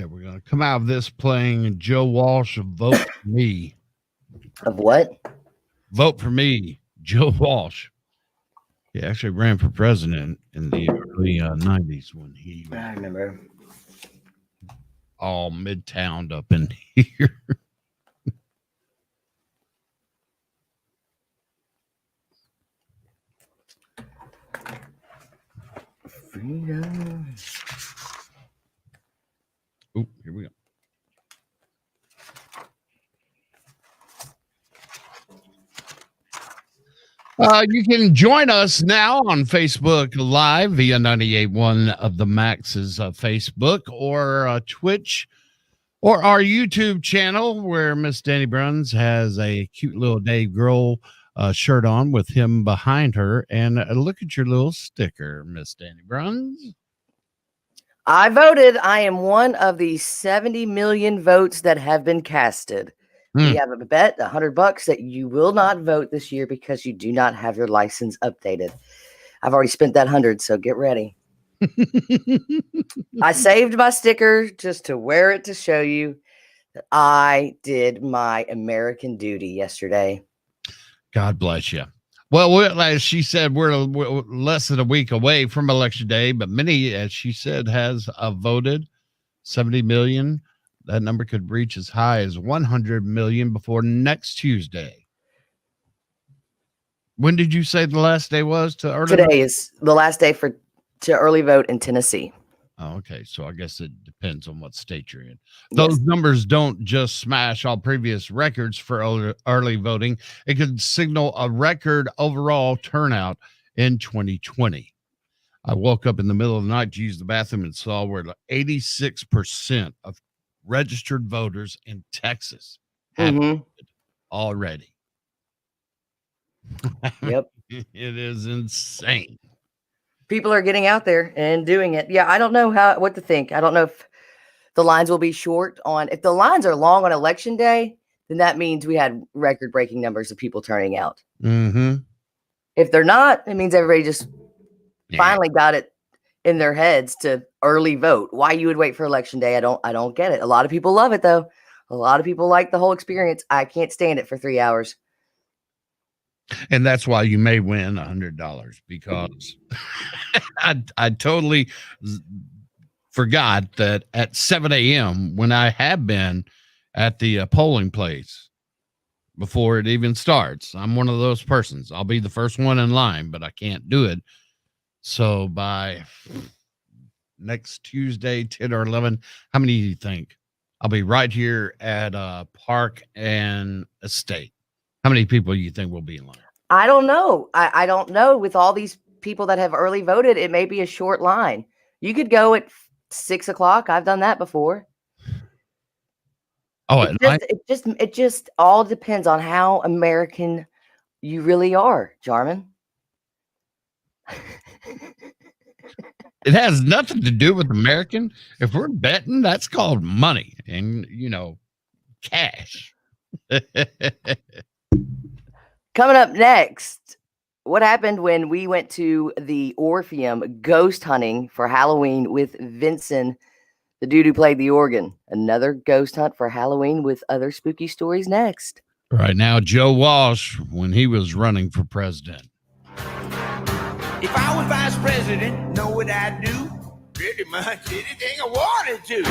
we're going to come out of this playing Joe Walsh of Vote for Me. Of what? Vote for Me, Joe Walsh. He actually ran for president in the early 90s when he was I remember. all midtown up in here. Freedom. Oh, here we go. You can join us now on Facebook Live via 98.1 of the Max's Facebook or Twitch or our YouTube channel where Miss Danny Bruns has a cute little Dave Grohl shirt on with him behind her. And look at your little sticker, Miss Danny Bruns. I voted. I am one of the 70 million votes that have been casted. We have a bet, $100, that you will not vote this year because you do not have your license updated. I've already spent that 100, so get ready. I saved my sticker just to wear it to show you that I did my American duty yesterday. God bless you. Well, as she said, we're less than a week away from Election Day, but many, as she said, has voted. 70 million. That number could reach as high as 100 million before next Tuesday. When did you say the last day was to early Today is the last day to early vote in Tennessee. Oh, okay. So I guess it depends on what state you're in. Those numbers don't just smash all previous records for early voting. It could signal a record overall turnout in 2020. I woke up in the middle of the night to use the bathroom and saw where 86% of registered voters in Texas have voted already. Yep. It is insane. People are getting out there and doing it. Yeah, I don't know what to think. I don't know if the lines will be short on. If the lines are long on election day, then that means we had record-breaking numbers of people turning out. Mm-hmm. If they're not, it means everybody just finally got it in their heads to early vote. Why you would wait for election day, I don't get it. A lot of people love it though. A lot of people like the whole experience. I can't stand it for 3 hours. And that's why you may win $100 because I totally forgot that at 7 a.m. when I have been at the polling place before it even starts, I'm one of those persons. I'll be the first one in line, but I can't do it. So by next Tuesday, 10 or 11, how many do you think? I'll be right here at Park and Estate. How many people do you think will be in line? I don't know. I don't know. With all these people that have early voted, it may be a short line. You could go at 6 o'clock. I've done that before. Oh, it just all depends on how American you really are, Jarman. It has nothing to do with American. If we're betting, that's called money and, cash. Coming up next, what happened when we went to the Orpheum ghost hunting for Halloween with Vincent, the dude who played the organ. Another ghost hunt for Halloween with other spooky stories next. Right now, Joe Walsh, when he was running for president. If I was vice president, know what I'd do? Pretty much anything I wanted to.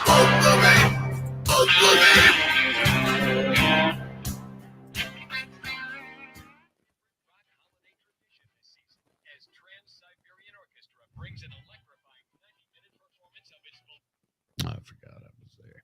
Vote for me. Vote for me. I forgot I was there.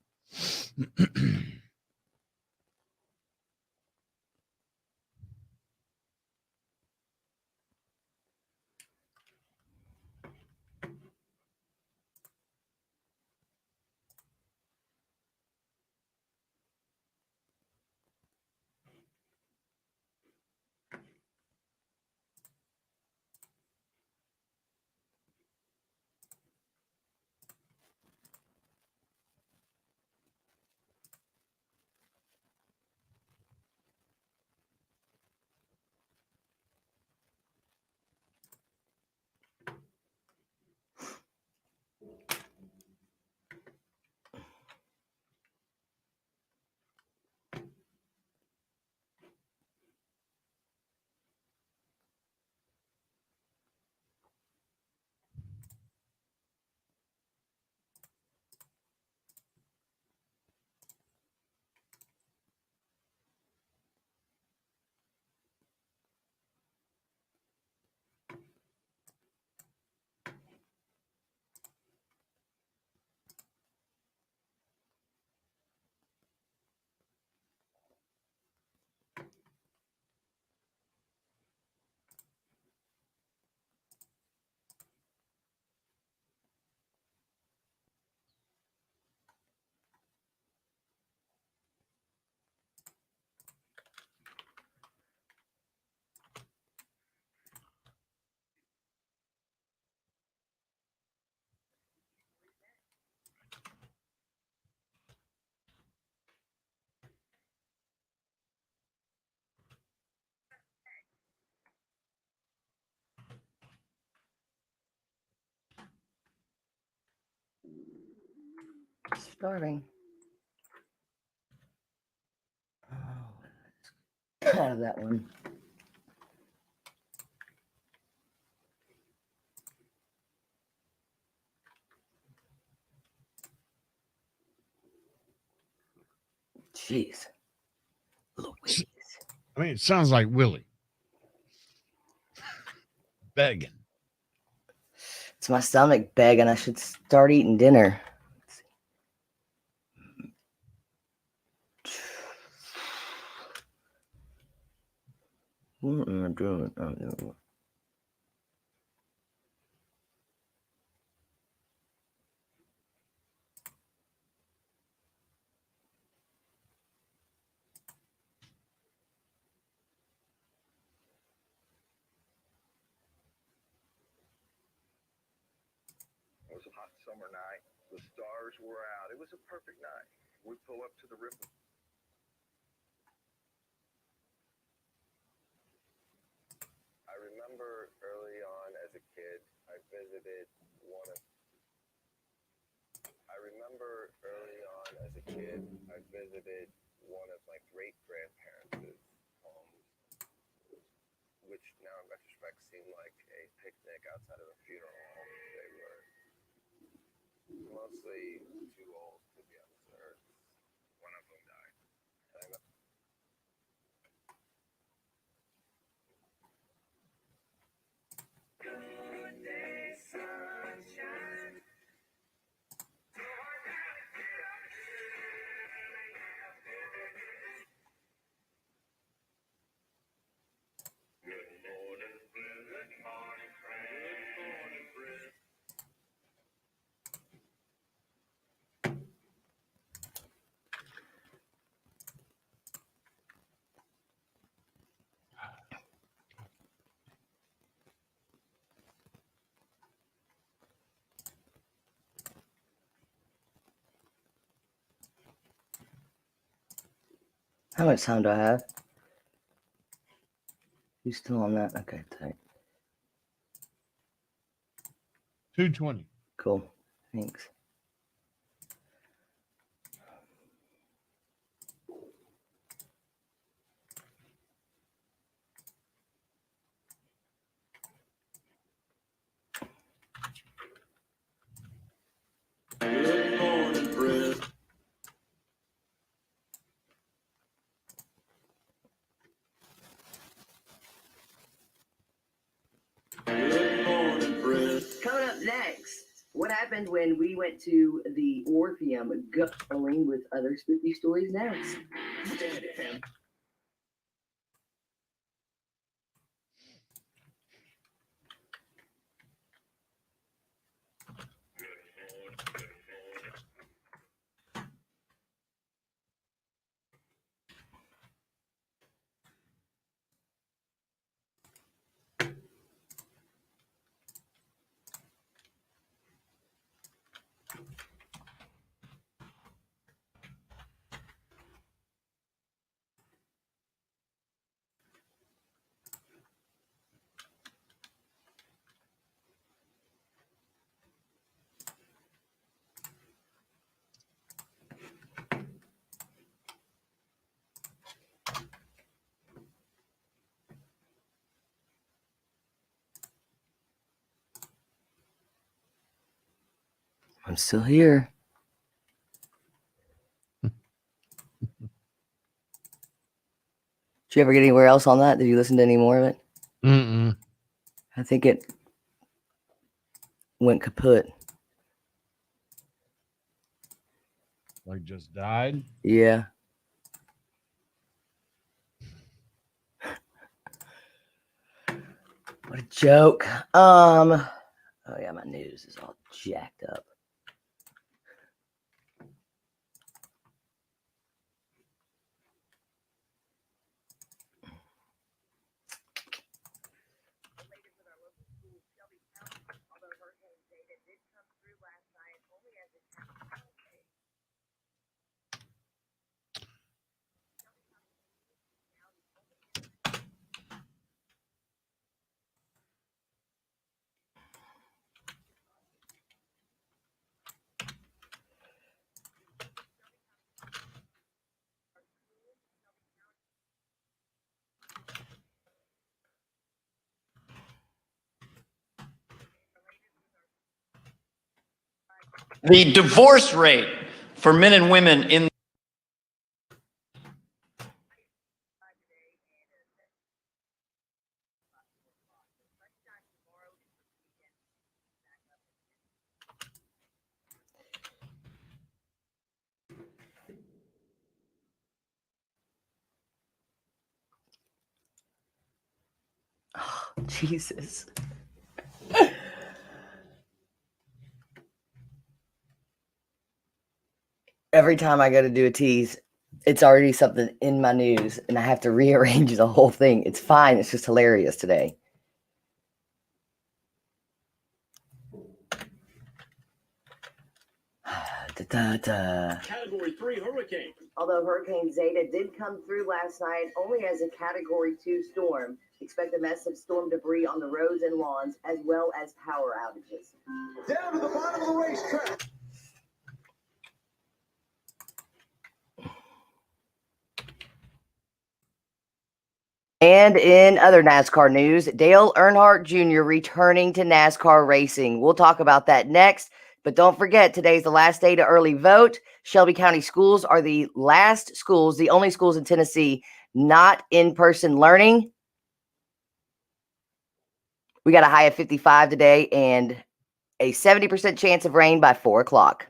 starving. Out of that one. Jeez. Louise. I mean, it sounds like Willie begging. It's my stomach begging. I should start eating dinner. What am I doing? Oh, no. It was a hot summer night. The stars were out. It was a perfect night. We pull up to the river. I remember early on as a kid, I visited one of my great grandparents' homes, which now in retrospect seemed like a picnic outside of a funeral home. They were mostly too old to be on this earth. One of them died. Good day, sunshine. How much time do I have? You still on that? Okay, tight. 220. Cool. Thanks. Good morning, Fred. Good morning, Fred. Coming up next, what happened when we went to the Orpheum going with other spooky stories next? I'm still here. Did you ever get anywhere else on that? Did you listen to any more of it? Mm-mm. I think it went kaput. Like just died. Yeah. What a joke. Oh yeah, my news is all jacked up. The divorce rate for men and women in Jesus. Every time I go to do a tease, it's already something in my news and I have to rearrange the whole thing. It's fine. It's just hilarious today. Category 3 hurricane. Although Hurricane Zeta did come through last night only as a Category 2 storm, expect a mess of storm debris on the roads and lawns as well as power outages. Down to the bottom of the racetrack. And in other NASCAR news, Dale Earnhardt Jr. returning to NASCAR racing. We'll talk about that next. But don't forget, today's the last day to early vote. Shelby County schools are the last schools, the only schools in Tennessee not in-person learning. We got a high of 55 today and a 70% chance of rain by 4 o'clock.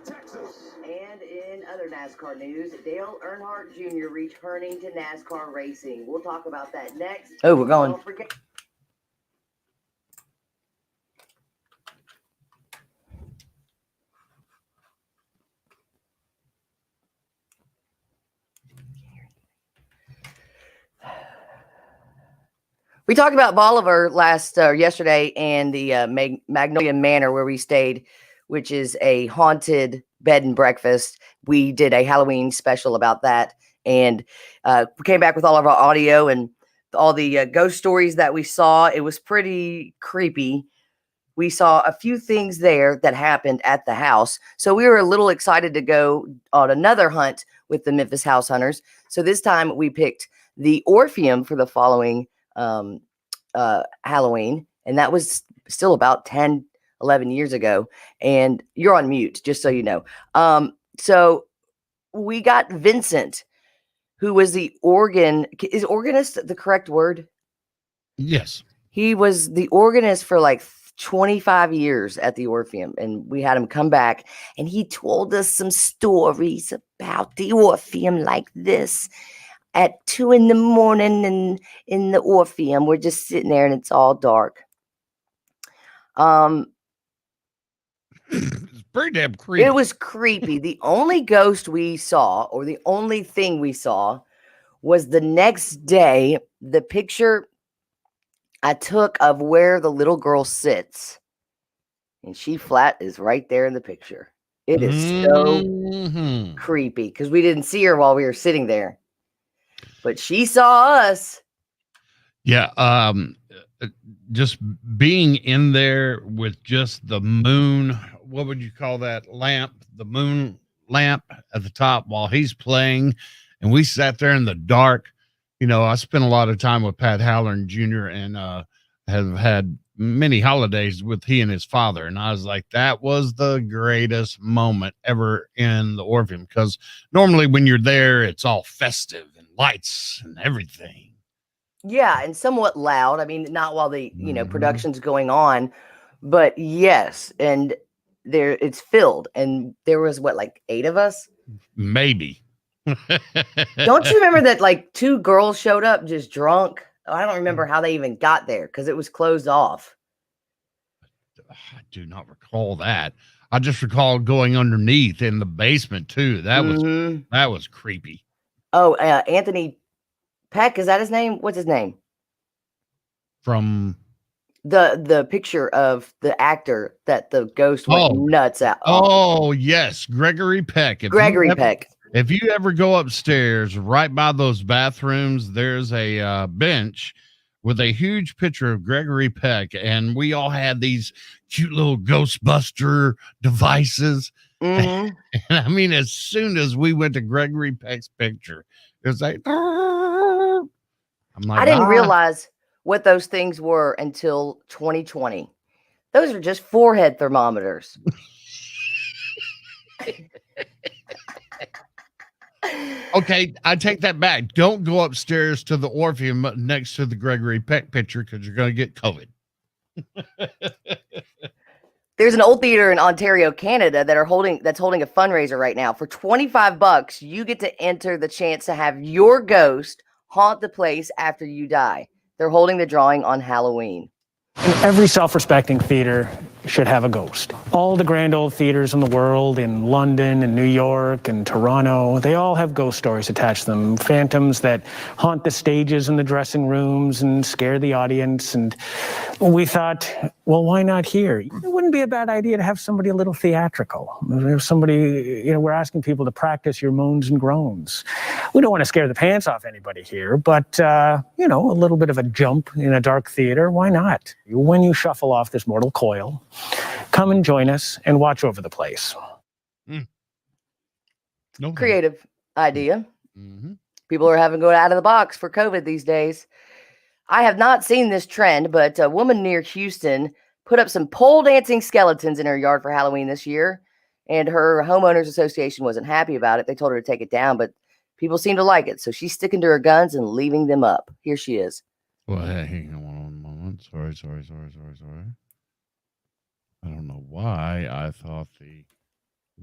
Texas. And in other NASCAR news, Dale Earnhardt Jr. returning to NASCAR racing. We'll talk about that next. Oh, we're going. Don't forget. We talked about Bolivar yesterday and the Magnolia Manor where we stayed, which is a haunted bed and breakfast. We did a Halloween special about that, and we came back with all of our audio and all the ghost stories that we saw. It was pretty creepy. We saw a few things there that happened at the house, so we were a little excited to go on another hunt with the Memphis House Hunters. So this time we picked the Orpheum for the following Halloween, and that was still about 10-11 years ago. And you're on mute, just so you know. So we got Vincent, who was the is organist the correct word? Yes. He was the organist for like 25 years at the Orpheum, and we had him come back and he told us some stories about the Orpheum like this. At 2 a.m. and in the Orpheum, we're just sitting there and it's all dark. It's pretty damn creepy. It was creepy. The only ghost we saw, or the only thing we saw, was the next day, the picture I took of where the little girl sits. And she flat is right there in the picture. It is so creepy because we didn't see her while we were sitting there. But she saw us. Yeah. Just being in there with just the moon, what would you call that lamp? The moon lamp at the top while he's playing. And we sat there in the dark. You know, I spent a lot of time with Pat Halloran Jr. and have had many holidays with he and his father. And I was like, that was the greatest moment ever in the Orpheum. Because normally when you're there, it's all festive and lights and everything. Yeah, and somewhat loud. I mean, not while the Mhm. production's going on, but yes, and there it's filled, and there was what, like 8 of us. Maybe. Don't you remember that like 2 girls showed up just drunk? Oh, I don't remember how they even got there because it was closed off. I do not recall that. I just recall going underneath in the basement too. That Mhm. was creepy. Oh, Anthony Peck, is that his name? What's his name? From The picture of the actor that the ghost went oh nuts at. oh yes, Gregory Peck. Gregory Peck. If you ever go upstairs, right by those bathrooms, there's a bench with a huge picture of Gregory Peck, and we all had these cute little Ghostbuster devices. Mhm. And I mean, as soon as we went to Gregory Peck's picture, it was like, I'm like, I didn't realize what those things were until 2020. Those are just forehead thermometers. okay, I take that back. Don't go upstairs to the Orpheum next to the Gregory Peck picture because you're going to get COVID. There's an old theater in Ontario, Canada that's holding a fundraiser right now. For $25, you get to enter the chance to have your ghost haunt the place after you die. They're holding the drawing on Halloween. And every self-respecting theater should have a ghost. All the grand old theaters in the world, in London and New York and Toronto, they all have ghost stories attached to them. Phantoms that haunt the stages and the dressing rooms and scare the audience. And we thought, well, why not here? It wouldn't be a bad idea to have somebody a little theatrical. If somebody, we're asking people to practice your moans and groans. We don't want to scare the pants off anybody here, but, a little bit of a jump in a dark theater, why not? When you shuffle off this mortal coil, come and join us and watch over the place. No Creative idea. Mm-hmm. People are having to go out of the box for COVID these days. I have not seen this trend, but a woman near Houston put up some pole dancing skeletons in her yard for Halloween this year, and her homeowners association wasn't happy about it. They told her to take it down, but people seem to like it, so she's sticking to her guns and leaving them up. Here she is. Well, hey, hang on one moment. Sorry. I don't know why I thought the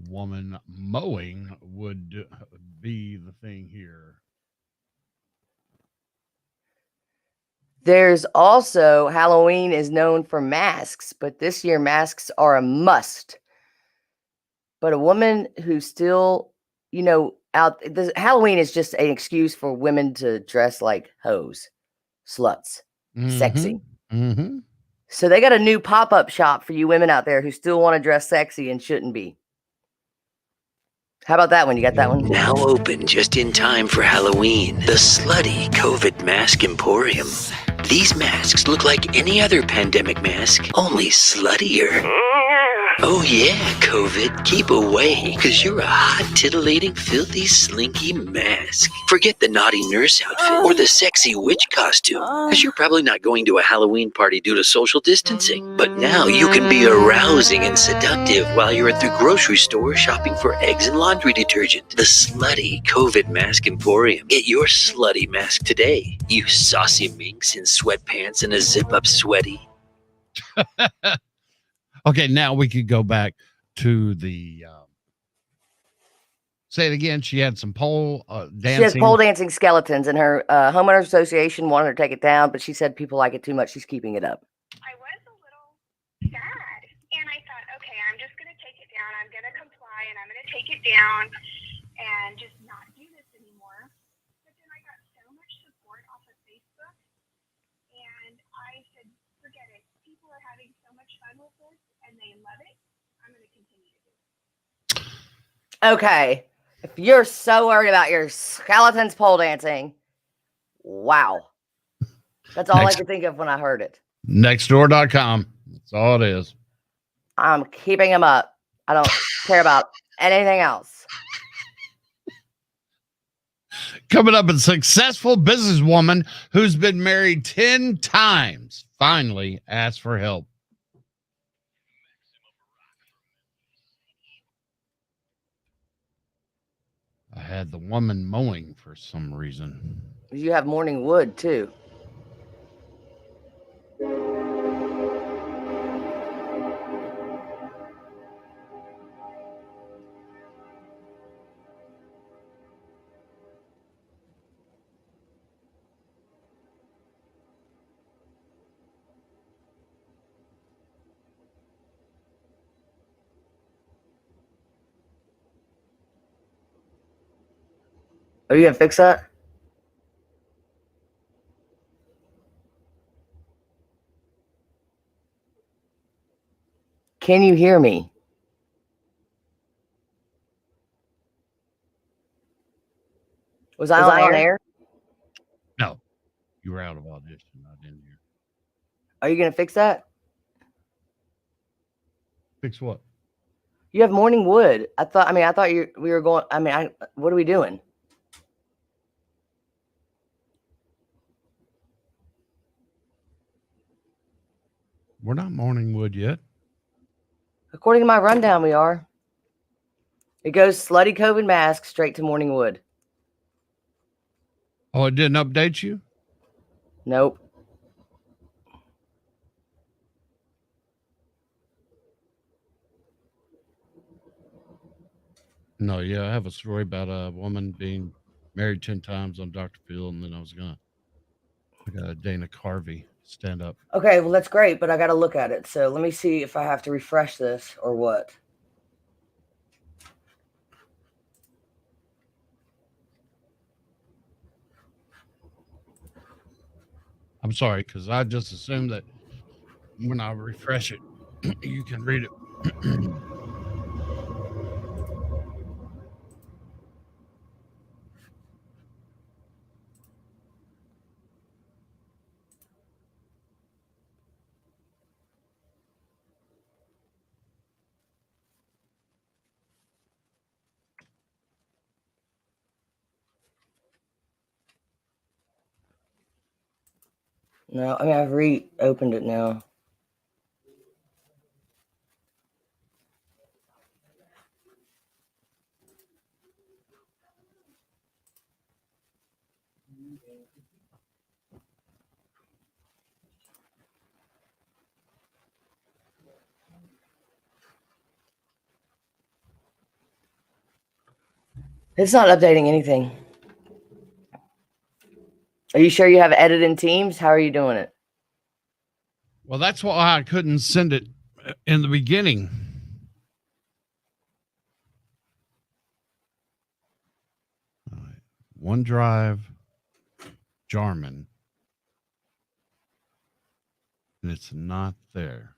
woman mowing would be the thing here. There's also Halloween is known for masks, but this year masks are a must. But a woman who's still, Halloween is just an excuse for women to dress like hoes, sluts, sexy. Mm-hmm. So they got a new pop-up shop for you women out there who still want to dress sexy and shouldn't be. How about that one? You got that one? Now open just in time for Halloween, the Slutty COVID Mask Emporium. These masks look like any other pandemic mask, only sluttier. Oh yeah, COVID, keep away, because you're a hot, titillating, filthy, slinky mask. Forget the naughty nurse outfit or the sexy witch costume, because you're probably not going to a Halloween party due to social distancing. But now you can be arousing and seductive while you're at the grocery store shopping for eggs and laundry detergent. The Slutty COVID Mask Emporium. Get your slutty mask today, you saucy minx in sweatpants and a zip-up sweaty. Okay, now we could go back to the say it again. She had some pole dancing. She has pole dancing skeletons, and her homeowners association wanted her to take it down, but she said people like it too much. She's keeping it up. I was a little sad, and I thought, okay, I'm just going to take it down. I'm going to comply, and I'm going to take it down and just not do this anymore. But then I got so much support off of Facebook, and I said, forget it. People are having so much fun with this, and they love it. I'm going to continue to do it. Okay. If you're so worried about your skeletons pole dancing, wow. That's all I could think of when I heard it. Nextdoor.com. That's all it is. I'm keeping them up. I don't care about anything else. Coming up, a successful businesswoman who's been married 10 times finally asked for help. I had the woman mowing for some reason. You have morning wood too. Are you gonna fix that? Can you hear me? Was I on air? No, you were out of audition, not in here. Are you gonna fix that? Fix what? You have morning wood. I thought we were going. What are we doing? We're not morning wood yet. According to my rundown, we are. It goes slutty COVID mask straight to morning wood. Oh, it didn't update you? Nope. No, yeah, I have a story about a woman being married 10 times on Dr. Phil, and then I got Dana Carvey stand up. Okay, well that's great, but I got to look at it. So let me see if I have to refresh this or what. I'm sorry, because I just assumed that when I refresh it, you can read it. No, I mean I've reopened it now. It's not updating anything. Are you sure you have edit in Teams? How are you doing it? Well, that's why I couldn't send it in the beginning. All right. OneDrive, Jarman, and it's not there.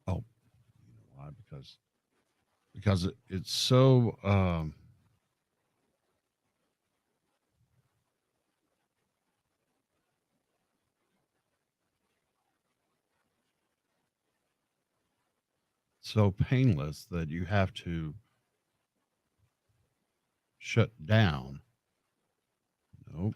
Oh, you know why? Because it's so so painless that you have to shut down. Nope.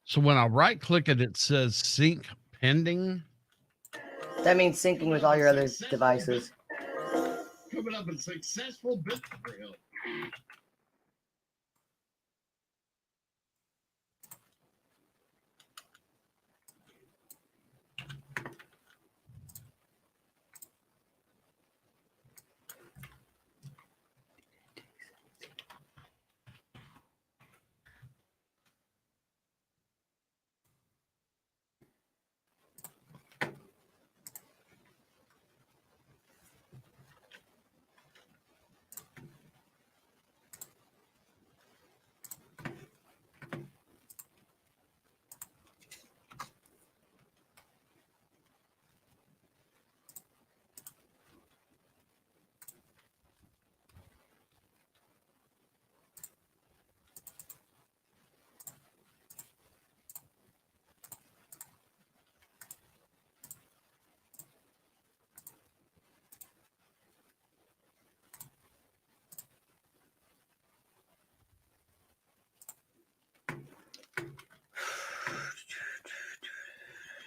So when I right click it, it says sync pending. That means syncing with all your other devices. Coming up, a successful bit drill.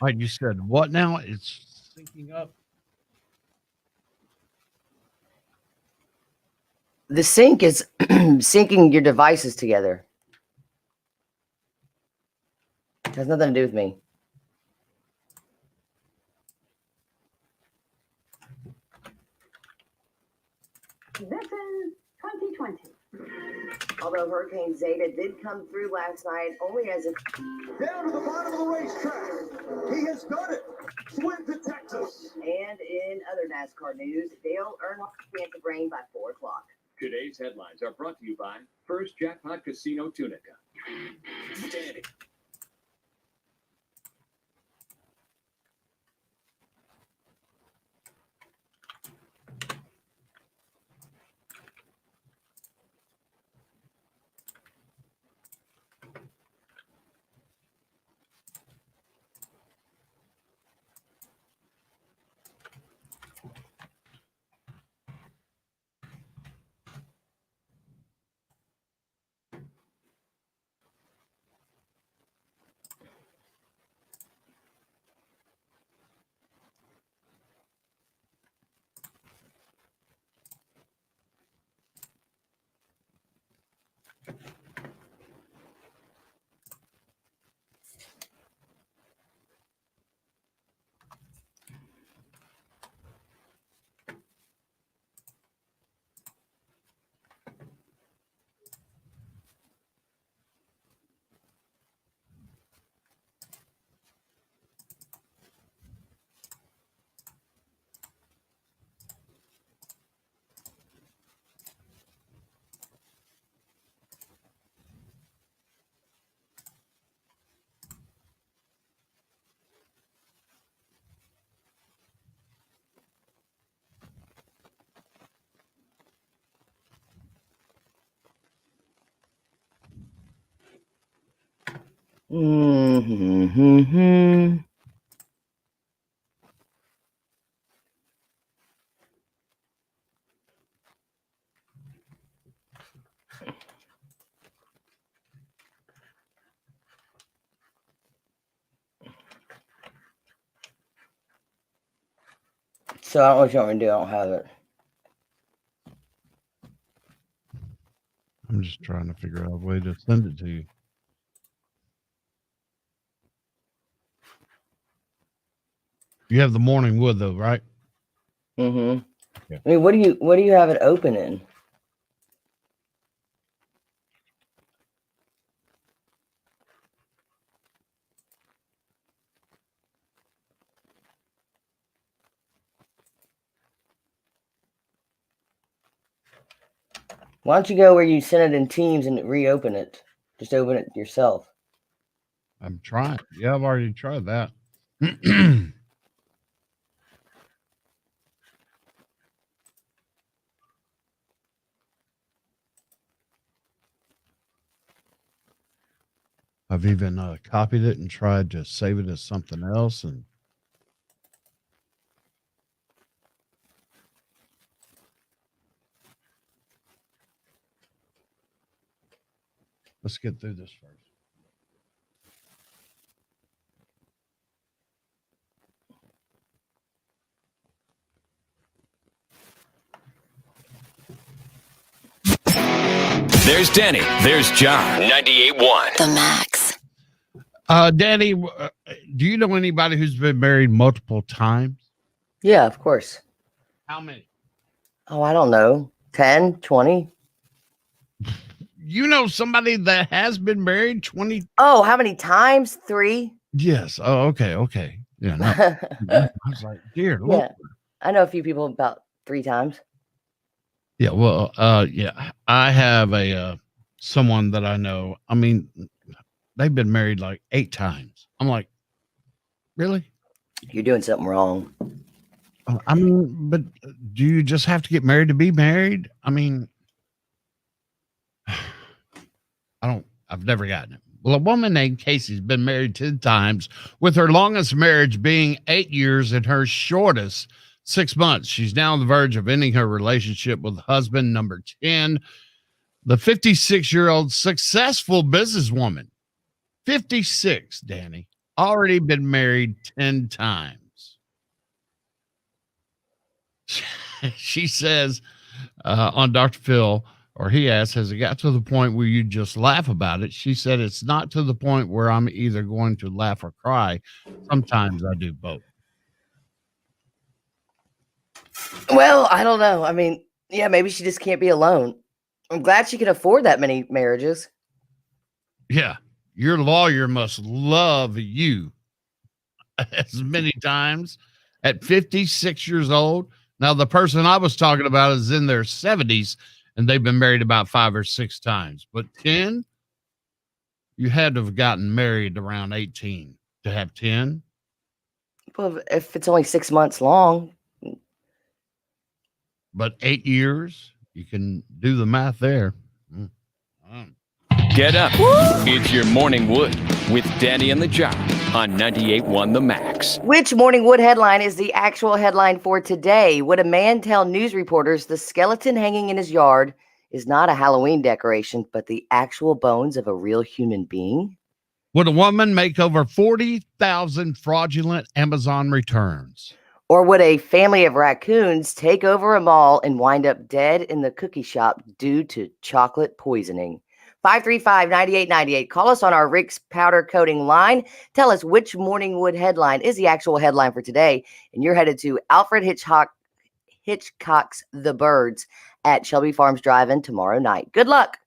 All right, you said what now? It's syncing up. The sync is syncing your devices together. It has nothing to do with me. This is 2020. Although Hurricane Zeta did come through last night, only as a Down to the bottom of the racetrack. He has done it. Swim to Texas. And in other NASCAR news, Dale Earnhardt chance of rain by 4 o'clock. Today's headlines are brought to you by First Jackpot Casino Tunica. Mm-hmm. So I don't know what you want me to do. I don't have it. I'm just trying to figure out a way to send it to you. You have the morning wood though, right? Mm-hmm. Yeah. I mean, what do you have it open in? Why don't you go where you send it in Teams and reopen it? Just open it yourself. I'm trying. Yeah, I've already tried that. I've even copied it and tried to save it as something else. And let's get through this first. There's Danny. There's John. 98.1. The Max. Danny, do you know anybody who's been married multiple times? Yeah, of course. How many? Oh, I don't know. 10, 20. You know somebody that has been married 20? Oh, how many times? 3? Yes. Oh, okay. Yeah. No. I was like, dear Lord. Yeah. I know a few people about 3 times. Yeah. Well, yeah. I have a someone that I know. I mean, they've been married like 8 times. I'm like, really? You're doing something wrong. I mean, but do you just have to get married to be married? I mean, I've never gotten it. Well, a woman named Casey's been married 10 times, with her longest marriage being 8 years and her shortest 6 months. She's now on the verge of ending her relationship with husband number 10, the 56-year-old successful businesswoman. 56, Danny, already been married 10 times. She says on Dr. Phil, or he asked, has it got to the point where you just laugh about it? She said, it's not to the point where I'm either going to laugh or cry. Sometimes I do both. Well, I don't know. I mean, yeah, maybe she just can't be alone. I'm glad she can afford that many marriages. Yeah. Your lawyer must love you as many times at 56 years old. Now, the person I was talking about is in their 70s, and they've been married about 5 or 6 times. But 10, you had to have gotten married around 18 to have 10. Well, if it's only 6 months long. But 8 years, you can do the math there. Get up. It's your Morning Wood with Danny and the Jock on 98.1 The Max. Which Morning Wood headline is the actual headline for today? Would a man tell news reporters the skeleton hanging in his yard is not a Halloween decoration, but the actual bones of a real human being? Would a woman make over 40,000 fraudulent Amazon returns? Or would a family of raccoons take over a mall and wind up dead in the cookie shop due to chocolate poisoning? 535-9898. Call us on our Rick's Powder Coating line. Tell us which Morning Wood headline is the actual headline for today. And you're headed to Alfred Hitchcock's The Birds at Shelby Farms Drive-In tomorrow night. Good luck.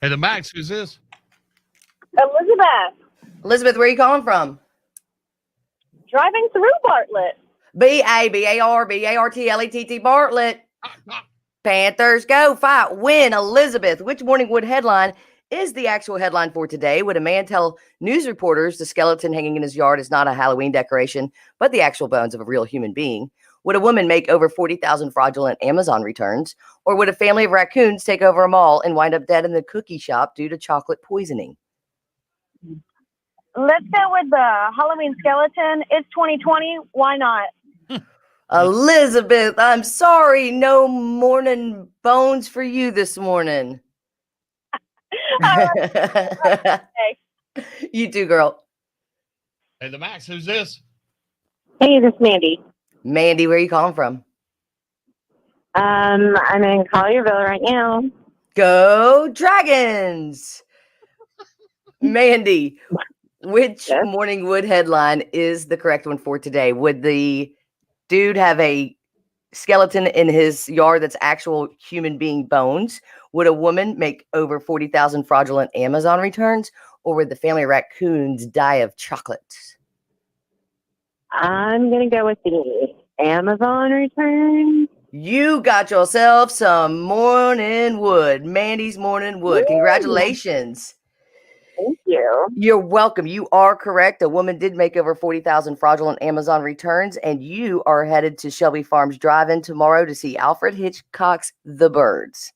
Hey, the Max, who's this? Elizabeth. Elizabeth, where are you calling from? Driving through Bartlett. B-A-B-A-R-B-A-R-T-L-E-T-T, Bartlett. Panthers go fight. Win. Elizabeth, which Morning Wood headline is the actual headline for today? Would a man tell news reporters the skeleton hanging in his yard is not a Halloween decoration, but the actual bones of a real human being? Would a woman make over 40,000 fraudulent Amazon returns? Or would a family of raccoons take over a mall and wind up dead in the cookie shop due to chocolate poisoning? Let's go with the Halloween skeleton. It's 2020. Why not? Elizabeth, I'm sorry. No morning bones for you this morning. You too, girl. Hey, the Max, who's this? Hey, this is Mandy. Mandy, where are you calling from? I'm in Collierville right now. Go Dragons! Mandy, which Morning Wood headline is the correct one for today? Would the dude have a skeleton in his yard that's actual human being bones? Would a woman make over 40,000 fraudulent Amazon returns? Or would the family of raccoons die of chocolate? I'm going to go with the Amazon return. You got yourself some Morning Wood. Mandy's Morning Wood. Congratulations. Thank you. You're welcome. You are correct. A woman did make over 40,000 fraudulent Amazon returns, and you are headed to Shelby Farms Drive-In tomorrow to see Alfred Hitchcock's The Birds.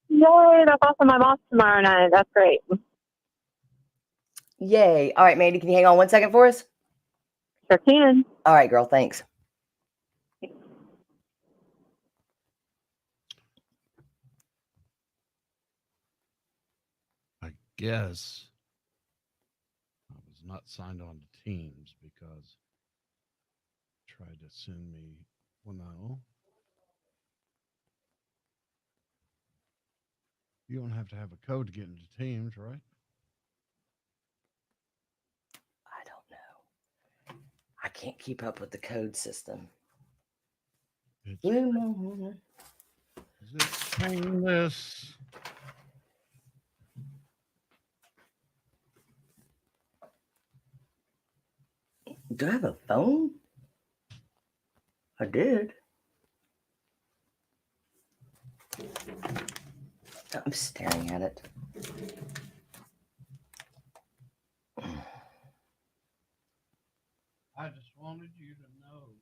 Yay, that's awesome. I'm off tomorrow night. That's great. Yay. All right, Mandy, can you hang on 1 second for us? Sure can. All right, girl. Thanks. I guess I was not signed on to Teams because it tried to send me. Well, no. You don't have to have a code to get into Teams, right? I don't know. I can't keep up with the code system. Is it painless? Do I have a phone? I did. I'm staring at it. I just wanted you to know.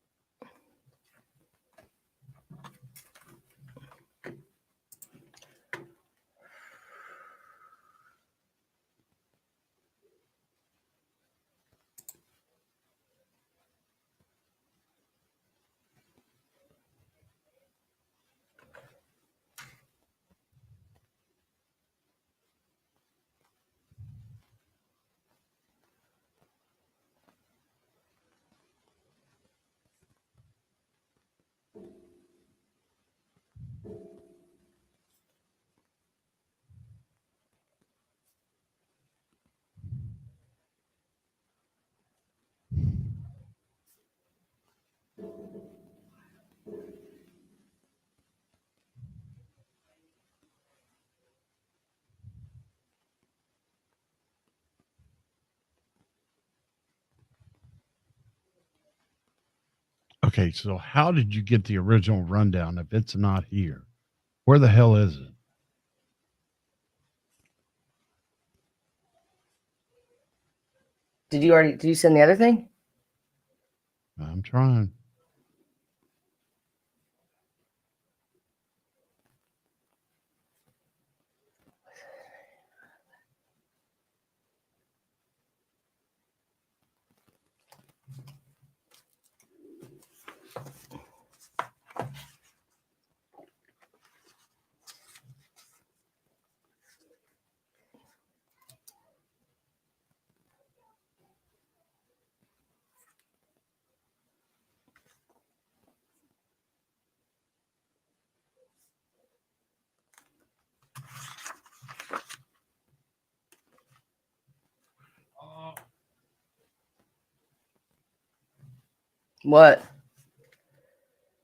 Okay, so how did you get the original rundown if it's not here? Where the hell is it? Did you send the other thing? I'm trying. What?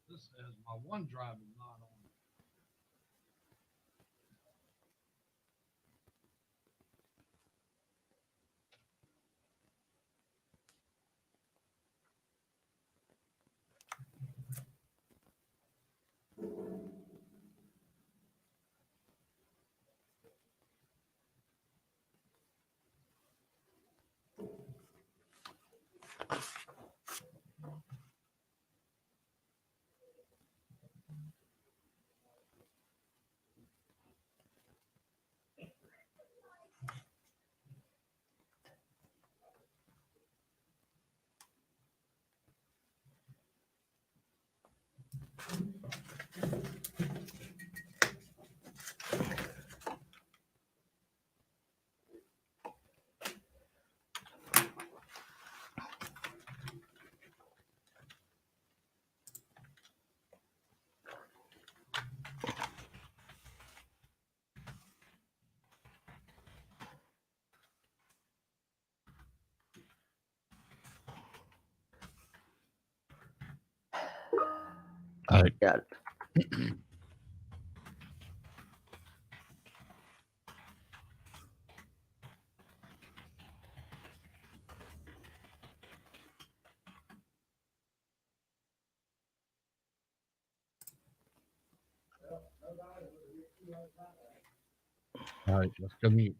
This says my OneDrive is not on. I got it. All right, let's go mute.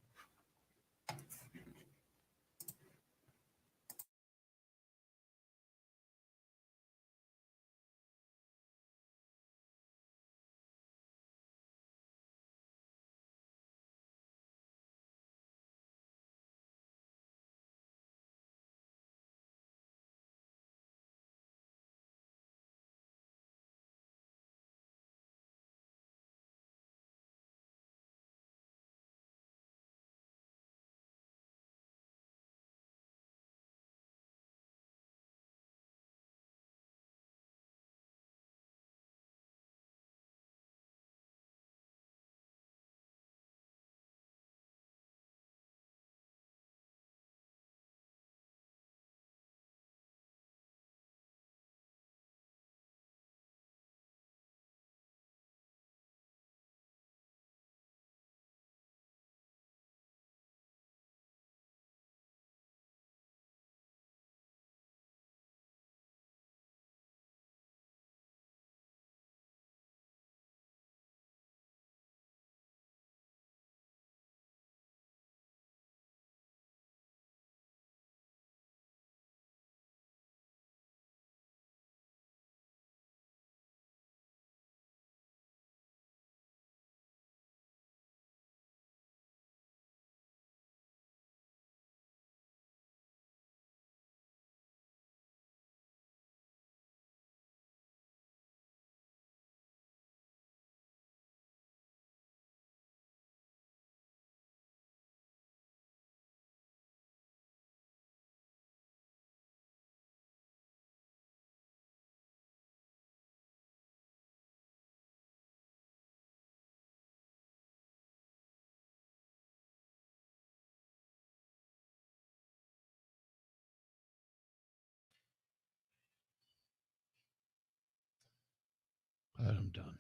I'm done.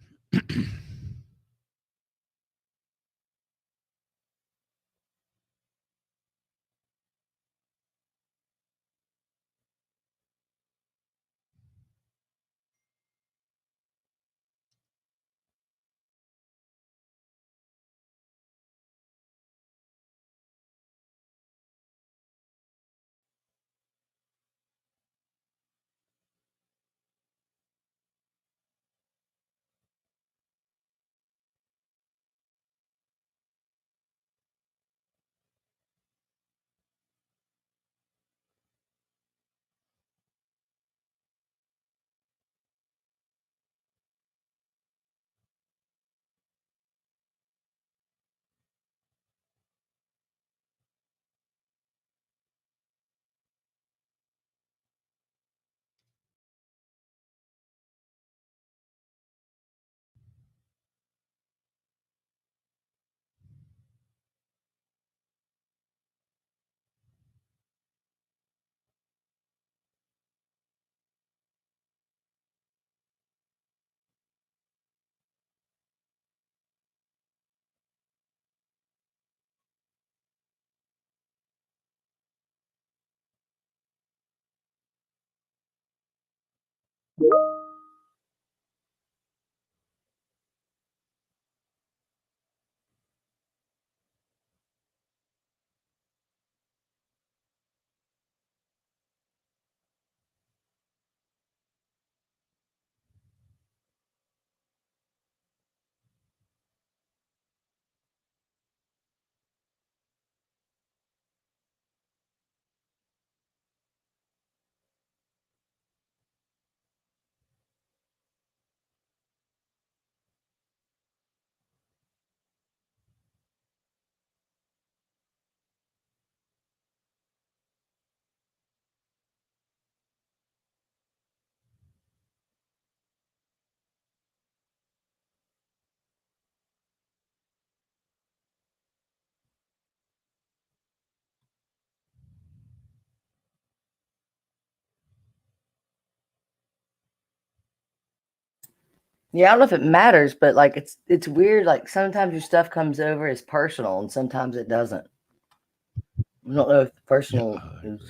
Yeah, I don't know if it matters, but like it's weird. Like sometimes your stuff comes over as personal, and sometimes it doesn't. I don't know if the personal is.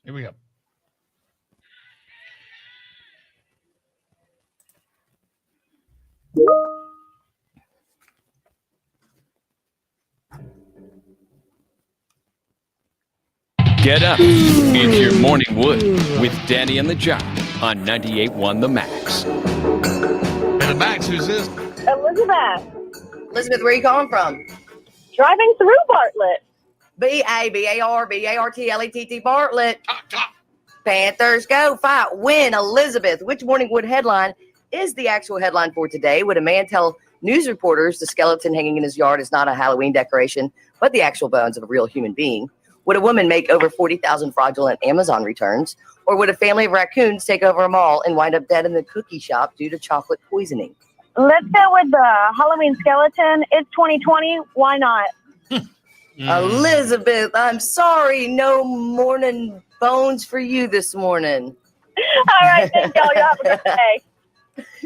Here we go. Get up. It's your morning wood with Danny and the Jock on 98.1 The Max. And the Max, who's this? Elizabeth, Elizabeth, where are you calling from? driving through Bartlett. B-A-B-A-R-B-A-R-T-L-E-T-T Bartlett. Panthers go fight. Win. Elizabeth, which Morning Wood headline is the actual headline for today? Would a man tell news reporters the skeleton hanging in his yard is not a Halloween decoration, but the actual bones of a real human being? Would a woman make over 40,000 fraudulent Amazon returns? Or would a family of raccoons take over a mall and wind up dead in the cookie shop due to chocolate poisoning? Let's go with the Halloween skeleton. It's 2020. Why not? Elizabeth, I'm sorry. No morning bones for you this morning. All right, thank y'all. You have a good day.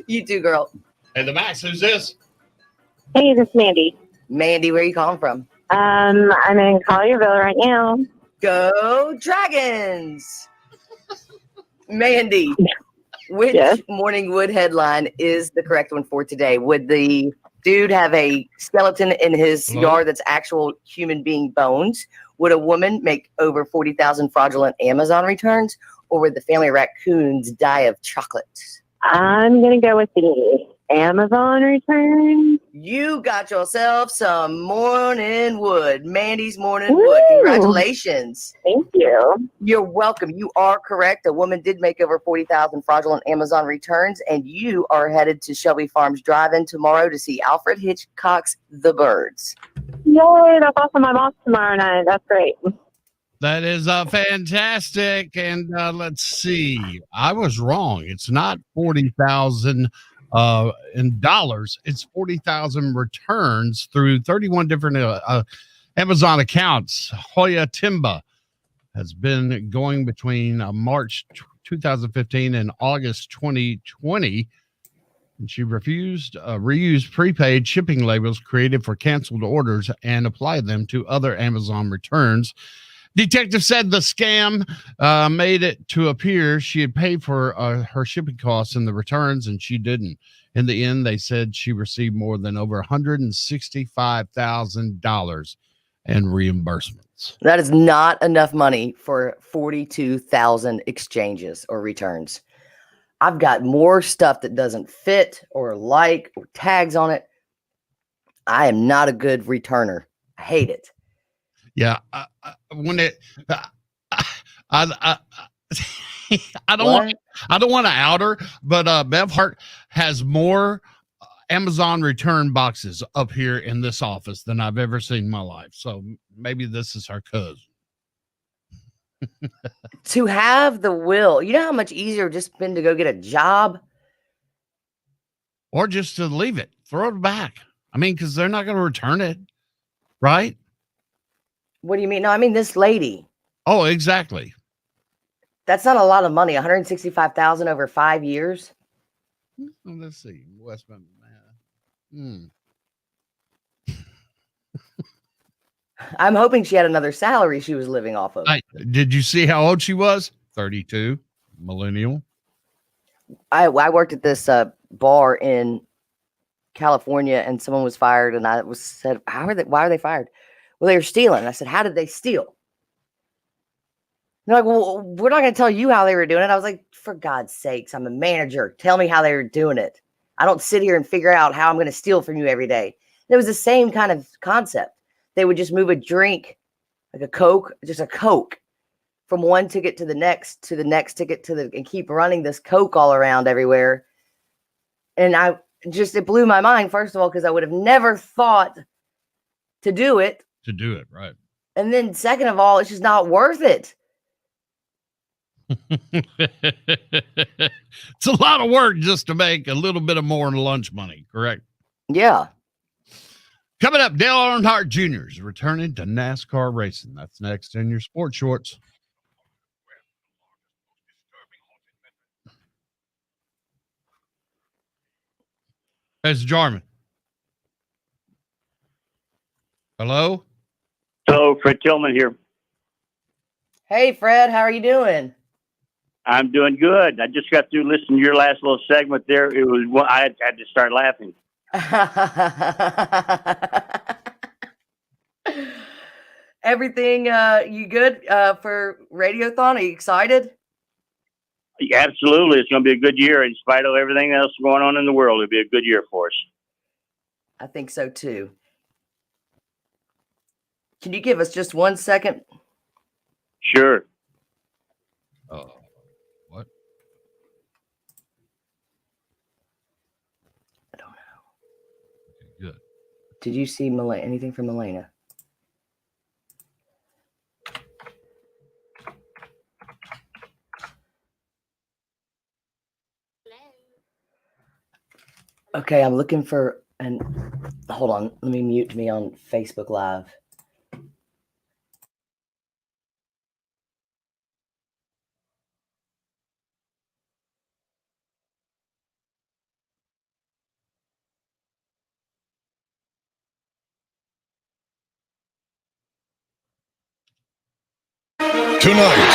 You too, girl. Hey, the Max, who's this? Hey, this is Mandy. Mandy, where are you calling from? I'm in Collierville right now. Go Dragons! Mandy, which Morning Wood headline is the correct one for today? Would the dude have a skeleton in his yard that's actual human being bones? Would a woman make over 40,000 fraudulent Amazon returns? Or would the family of raccoons die of chocolate? I'm going to go with B. Amazon returns. You got yourself some morning wood. Mandy's morning Woo! wood. Congratulations. Thank you. You're welcome. You are correct. A woman did make over 40,000 fraudulent Amazon returns, and you are headed to Shelby Farms Drive-In tomorrow to see Alfred Hitchcock's The Birds. Yay, that's awesome. I'm off tomorrow night. That's great. That is fantastic. And let's see. I was wrong. It's not 40,000 in dollars. It's 40,000 returns through 31 different Amazon accounts. Hoya Timba has been going between March 2015 and August 2020. And she refused reused prepaid shipping labels created for canceled orders and applied them to other Amazon returns. Detective said the scam made it to appear she had paid for her shipping costs in the returns, and she didn't. In the end, they said she received more than over $165,000 in reimbursements. That is not enough money for 42,000 exchanges or returns. I've got more stuff that doesn't fit or like or tags on it. I am not a good returner. I hate it. Yeah, when it, I don't want to out her, but Bev Hart has more Amazon return boxes up here in this office than I've ever seen in my life. So maybe this is her cousin. To have the will, you know how much easier it just been to go get a job, or just to leave it, throw it back. I mean, because they're not going to return it, right? What do you mean? No, I mean this lady. Oh, exactly. That's not a lot of money. 165,000 over 5 years. Let's see. Westman. I'm hoping she had another salary she was living off of. Did you see how old she was? 32, millennial. I worked at this bar in California, and someone was fired, and I said, why are they fired? Well, they were stealing. I said, how did they steal? They're like, well, we're not going to tell you how they were doing it. I was like, for God's sakes, I'm a manager. Tell me how they were doing it. I don't sit here and figure out how I'm going to steal from you every day. And it was the same kind of concept. They would just move a drink, like a Coke, just a Coke, from one ticket to the next ticket and keep running this Coke all around everywhere. And it blew my mind, first of all, because I would have never thought to do it. Right. And then second of all, it's just not worth it. It's a lot of work just to make a little bit of more lunch money, correct? Yeah. Coming up, Dale Earnhardt Jr. is returning to NASCAR racing. That's next in your sports shorts. It's Jarman. Hello? Hello, Fred Tillman here. Hey, Fred, how are you doing? I'm doing good. I just got through listening to your last little segment there. I had to start laughing. Everything, you good for Radiothon? Are you excited? Yeah, absolutely. It's going to be a good year. In spite of everything else going on in the world, it'll be a good year for us. I think so, too. Can you give us just 1 second? Sure. Oh, what? I don't know. Okay, good. Did you see anything from Elena? Okay, I'm looking for, and hold on, let me mute me on Facebook Live. Tonight.